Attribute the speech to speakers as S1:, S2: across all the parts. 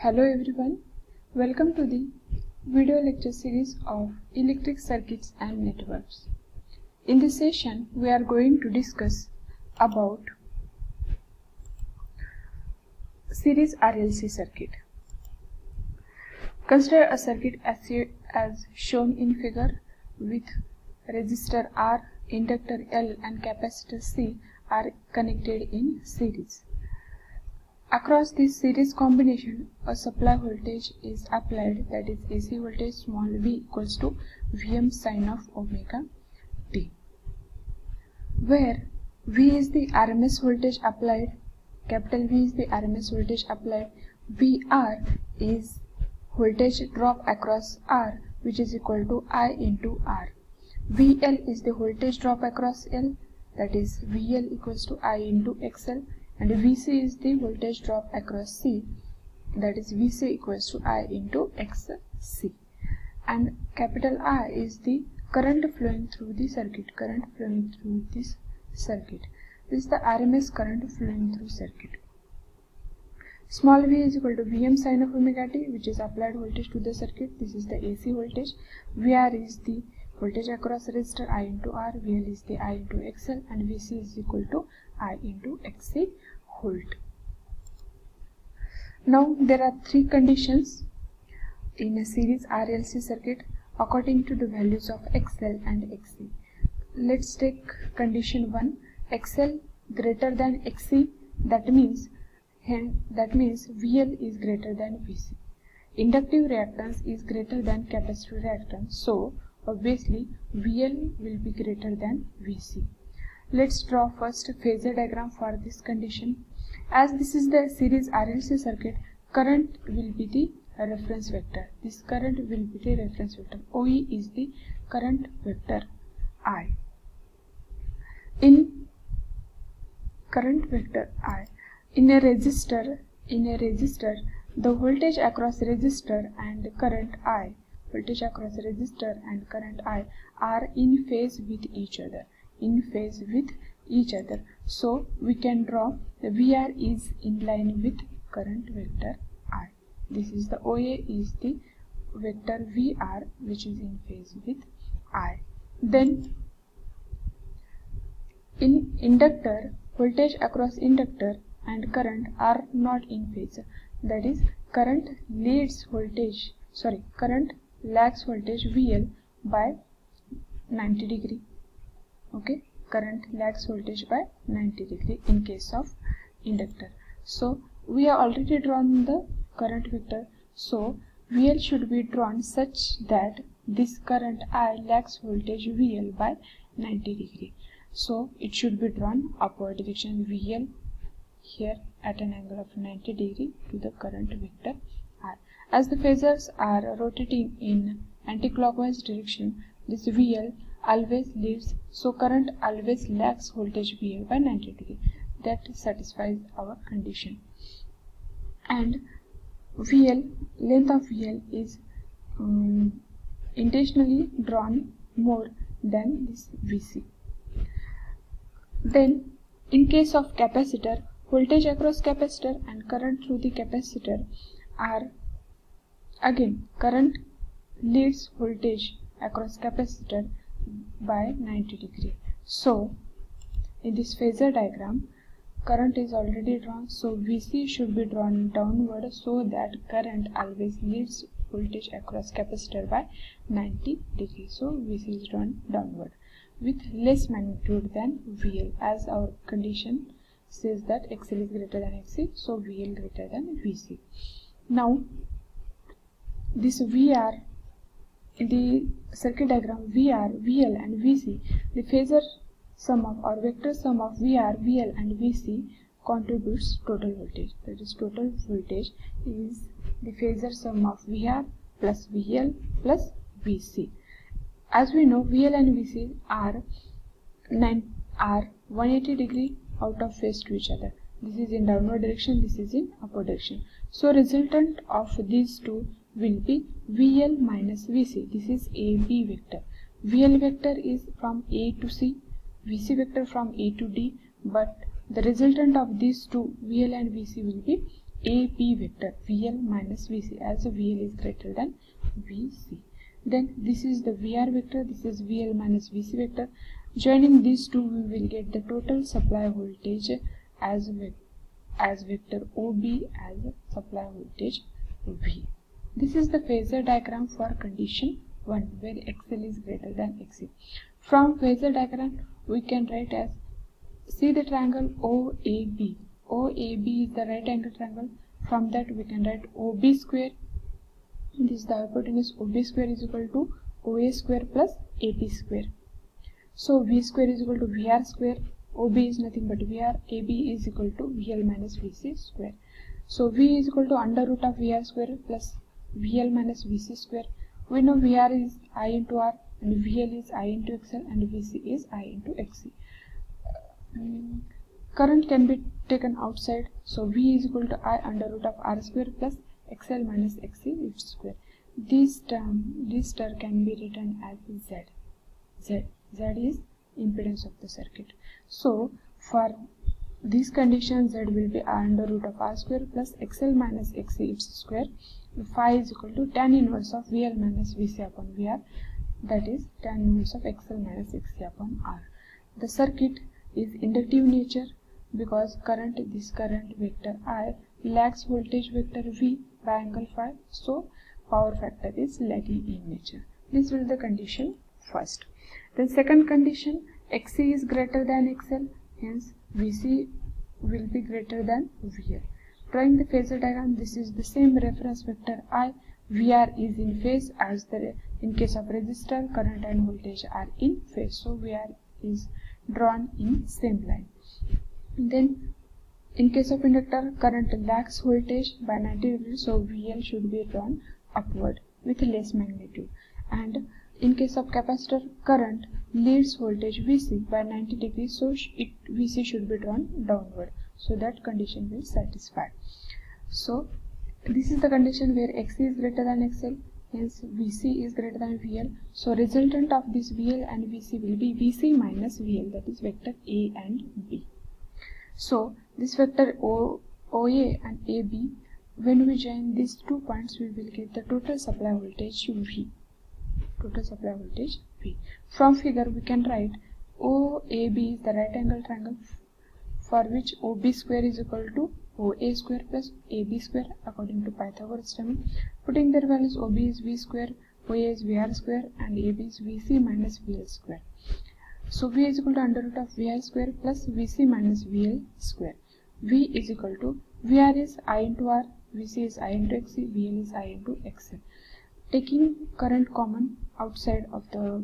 S1: Hello everyone, welcome to the video lecture series of electric circuits and networks. In this session, we are going to discuss about series RLC circuit. Consider a circuit as shown in figure with resistor R, inductor L and capacitor C are connected in series. Across this series combination, a supply voltage is applied, that is AC voltage small v equals to Vm sin of omega t, where V is the RMS voltage applied, capital V is the RMS voltage applied, VR is voltage drop across R, which is equal to I into R. VL is the voltage drop across L, that is VL equals to I into XL, and VC is the voltage drop across C, that is VC equals to I into XC, and capital I is the current flowing through the circuit, This is the RMS current flowing through circuit. Small v is equal to Vm sin of omega t, which is applied voltage to the circuit. This is the AC voltage. VR is the voltage across resistor I into R, VL is the I into XL, and VC is equal to I into XC volt. Now there are three conditions in a series RLC circuit according to the values of XL and XC. Let's take condition 1, XL greater than XC, that means VL is greater than VC. Inductive reactance is greater than capacitive reactance, so obviously VL will be greater than VC. Let's draw first a phasor diagram for this condition. As this is the series RLC circuit, current will be the reference vector. This current will be the reference vector. OE is the current vector I. In current vector I, in a resistor, the voltage across resistor and current I, are in phase with each other. So we can draw the VR is in line with current vector I. This is the OA is the vector VR which is in phase with I. Then in inductor, voltage across inductor and current are not in phase. That is, current lags voltage VL by 90 degree. Okay, current lags voltage by 90 degree in case of inductor. So we have already drawn the current vector. So VL should be drawn such that this current I lags voltage VL by 90 degree. So it should be drawn upward direction VL here at an angle of 90 degree to the current vector I. As the phasors are rotating in anti-clockwise direction, this VL always leads, so current always lags voltage VL by 90 degree. That satisfies our condition. And VL, length of VL is intentionally drawn more than this VC. Then in case of capacitor, voltage across capacitor and current through the capacitor are, again, current leads voltage across capacitor by 90 degree. So in this phasor diagram, current is already drawn, so VC should be drawn downward so that current always leads voltage across capacitor by 90 degree. So VC is drawn downward with less magnitude than VL, as our condition says that XL is greater than XC, so VL greater than VC. Now this VR, in the circuit diagram, VR, VL and VC, the phasor sum of or vector sum of VR, VL and VC contributes total voltage. That is, total voltage is the phasor sum of VR plus VL plus VC. As we know, VL and VC are 180 degree out of phase to each other. This is in downward direction, this is in upward direction. So resultant of these two will be VL minus VC. This is AB vector. VL vector is from A to C, VC vector from A to D, but the resultant of these two, VL and VC, will be AB vector VL minus VC, as VL is greater than VC. Then this is the VR vector, this is VL minus VC vector. Joining these two, we will get the total supply voltage as vector OB as supply voltage V. This is the phasor diagram for condition 1, where XL is greater than XC. From phasor diagram, we can write as, see the triangle OAB. OAB is the right angle triangle. From that we can write OB square. This is the hypotenuse. OB square is equal to OA square plus AP square. So V square is equal to VR square. OB is nothing but VR. AB is equal to VL minus VC square. So V is equal to under root of VR square plus VL minus VC square. We know VR is I into R and VL is I into XL and VC is I into XC. Current can be taken outside, so V is equal to I under root of R square plus XL minus XC its square. This term can be written as Z. Z is impedance of the circuit. So for this condition, Z will be I under root of R square plus XL minus XC its square. Phi is equal to tan inverse of VL minus VC upon VR, that is tan inverse of XL minus XC upon R. The circuit is inductive nature because this current vector I lags voltage vector V by angle phi, so power factor is lagging in nature. This will be the condition first. Then second condition, XC is greater than XL, hence VC will be greater than VL. Drawing the phasor diagram, this is the same reference vector I. VR is in phase as in case of resistor, current and voltage are in phase. So VR is drawn in same line. Then in case of inductor, current lags voltage by 90 degrees, so VL should be drawn upward with less magnitude. And in case of capacitor, current leads voltage VC by 90 degrees, so VC should be drawn downward. So that condition will satisfy. So this is the condition where XC is greater than XL, hence VC is greater than VL. So resultant of this VL and VC will be VC minus VL, that is vector A and B. So this vector OA and AB, when we join these 2 points, we will get the total supply voltage V. Total supply voltage V. From figure we can write OAB is the right angle triangle for which OB square is equal to OA square plus AB square according to Pythagoras theorem. Putting their values, OB is V square, OA is VR square and AB is VC minus VL square. So V is equal to under root of VR square plus VC minus VL square. V is equal to VR is I into R, VC is I into XC, VL is I into XL. Taking current common outside of the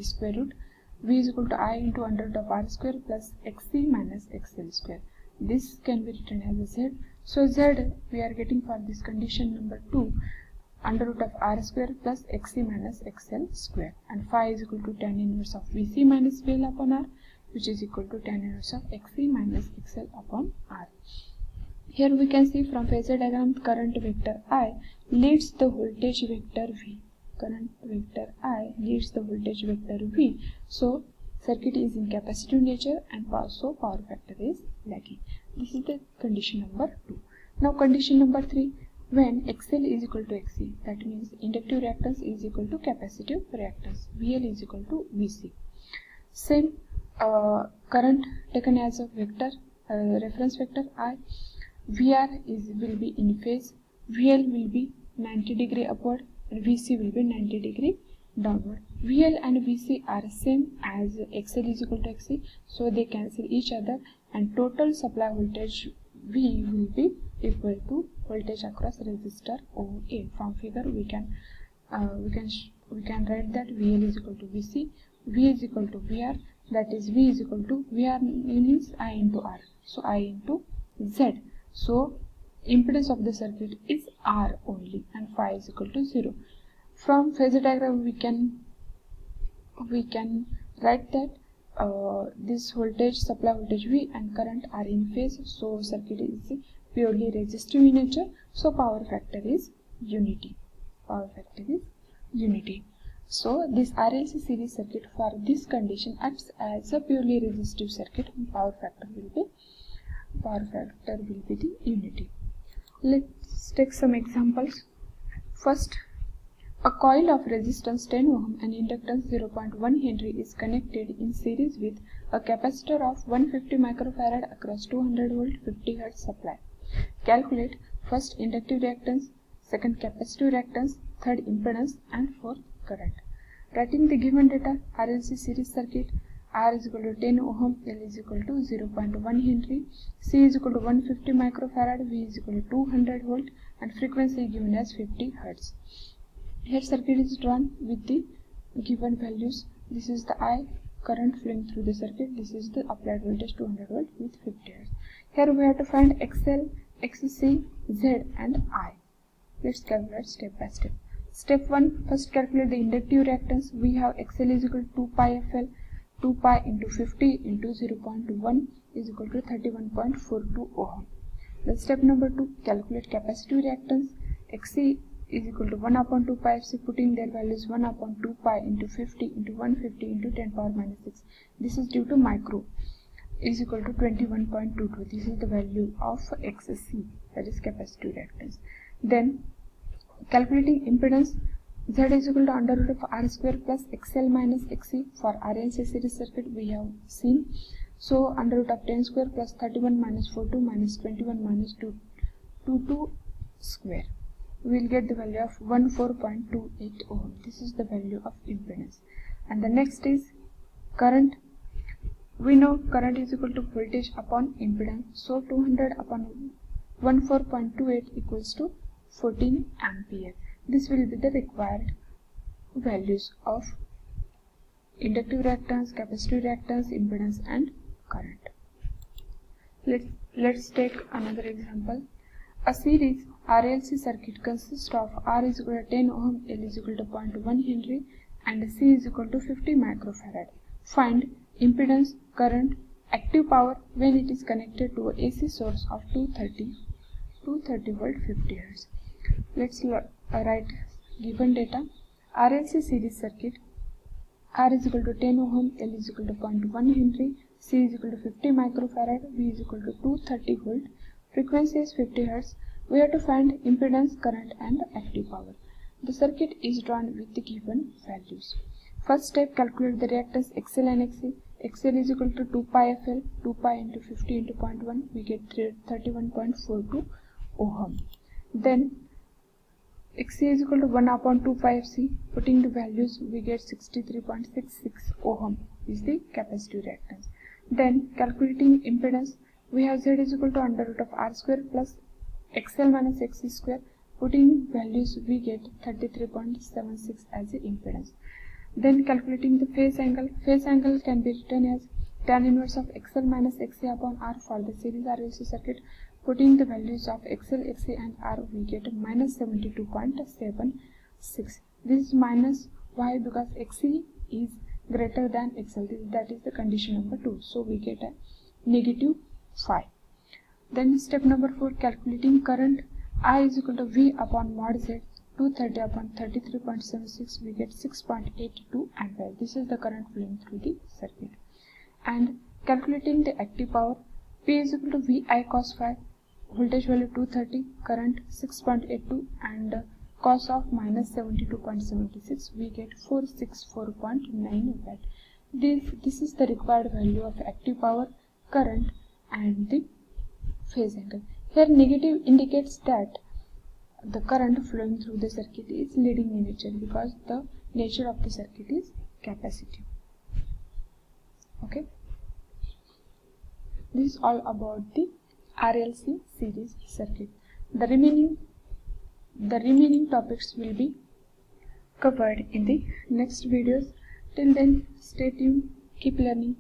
S1: square root, V is equal to I into under root of R square plus XC minus XL square. This can be written as a Z. So Z we are getting for this condition number 2, under root of R square plus XC minus XL square, and phi is equal to tan inverse of VC minus VL upon R, which is equal to tan inverse of XC minus XL upon R. Here we can see from phasor diagram, current vector I leads the voltage vector V. Current vector I leads the voltage vector V. So circuit is in capacitive nature and so power factor is lagging. This is the condition number 2. Now condition number 3, when XL is equal to XC, that means inductive reactance is equal to capacitive reactance. VL is equal to VC. Same current taken as a vector, reference vector I. VR will be in phase, VL will be 90 degree upward and VC will be 90 degree downward. VL and VC are same as XL is equal to XC, so they cancel each other and total supply voltage V will be equal to voltage across resistor OA. From figure we can write that VL is equal to VC, V is equal to VR, that is V is equal to VR means I into R, so I into Z. So impedance of the circuit is R only and phi is equal to 0. From phasor diagram we can write that this voltage, supply voltage V and current are in phase, so circuit is purely resistive in nature, so power factor is unity. Power factor is unity. So this RLC series circuit for this condition acts as a purely resistive circuit and power factor will be the unity. Let's take some examples. First, a coil of resistance 10 ohm and inductance 0.1 Henry is connected in series with a capacitor of 150 microfarad across 200 volt 50 Hz supply. Calculate first inductive reactance, second capacitive reactance, third impedance, and fourth current. Writing the given data, RLC series circuit, R is equal to 10 ohm, L is equal to 0.1 Henry, C is equal to 150 microfarad, V is equal to 200 volt, and frequency given as 50 Hz. Here circuit is drawn with the given values. This is the I current flowing through the circuit. This is the applied voltage 200 volt with 50 Hz. Here we have to find XL, XC, Z and I. Let's calculate step by step. Step 1, first calculate the inductive reactance. We have XL is equal to 2 pi FL. 2 pi into 50 into 0.1 is equal to 31.42 ohm. Then step number 2, calculate capacitive reactance. XC is equal to 1 upon 2 pi FC, putting their values 1 upon 2 pi into 50 into 150 into 10 power minus 6. This is due to micro, is equal to 21.22. This is the value of XC, that is capacitive reactance. Then calculating impedance, Z is equal to under root of R square plus XL minus XC. For RLC series circuit we have seen. So under root of 10 square plus 31 minus 42 minus 21 minus 22 square. We will get the value of 14.28 ohm. This is the value of impedance. And the next is current. We know current is equal to voltage upon impedance. So 200 upon 14.28 equals to 14 ampere. This will be the required values of inductive reactance, capacitive reactance, impedance and current. Let's take another example. A series RLC circuit consists of R is equal to 10 ohm, L is equal to 0.1 Henry and C is equal to 50 microfarad. Find impedance, current, active power when it is connected to a AC source of 230 volt 50 Hz. Let's write given data. RLC series circuit, R is equal to 10 ohm, L is equal to 0.1 Henry, C is equal to 50 microfarad, V is equal to 230 volt, frequency is 50 Hz. We have to find impedance, current and active power. The circuit is drawn with the given values. First step, calculate the reactance XL and XC. XL is equal to 2 pi FL, 2 pi into 50 into 0.1, we get 31.42 ohm. Then XC is equal to 1 upon 2 pi FC, putting the values we get 63.66 ohm is the capacitive reactance. Then calculating impedance, we have Z is equal to under root of R square plus XL minus XC square, putting values we get 33.76 as the impedance. Then calculating the phase angle can be written as tan inverse of XL minus XC upon R for the series RLC circuit. Putting the values of XL, XC and R, we get minus 72.76. This is minus, why? Because XC is greater than XL, that is the condition number 2. So we get a negative 5. Then step number 4, calculating current. I is equal to V upon mod Z, 230 upon 33.76, we get 6.82 ampere. This is the current flowing through the circuit. And calculating the active power, P is equal to VI cos phi, voltage value 230, current 6.82 and cos of minus 72.76, we get 464.9 watt. This is the required value of active power, current and the phase angle. Here negative indicates that the current flowing through the circuit is leading in nature because the nature of the circuit is capacitive. Okay. This is all about the RLC series circuit. The remaining topics will be covered in the next videos. Till then, stay tuned, keep learning.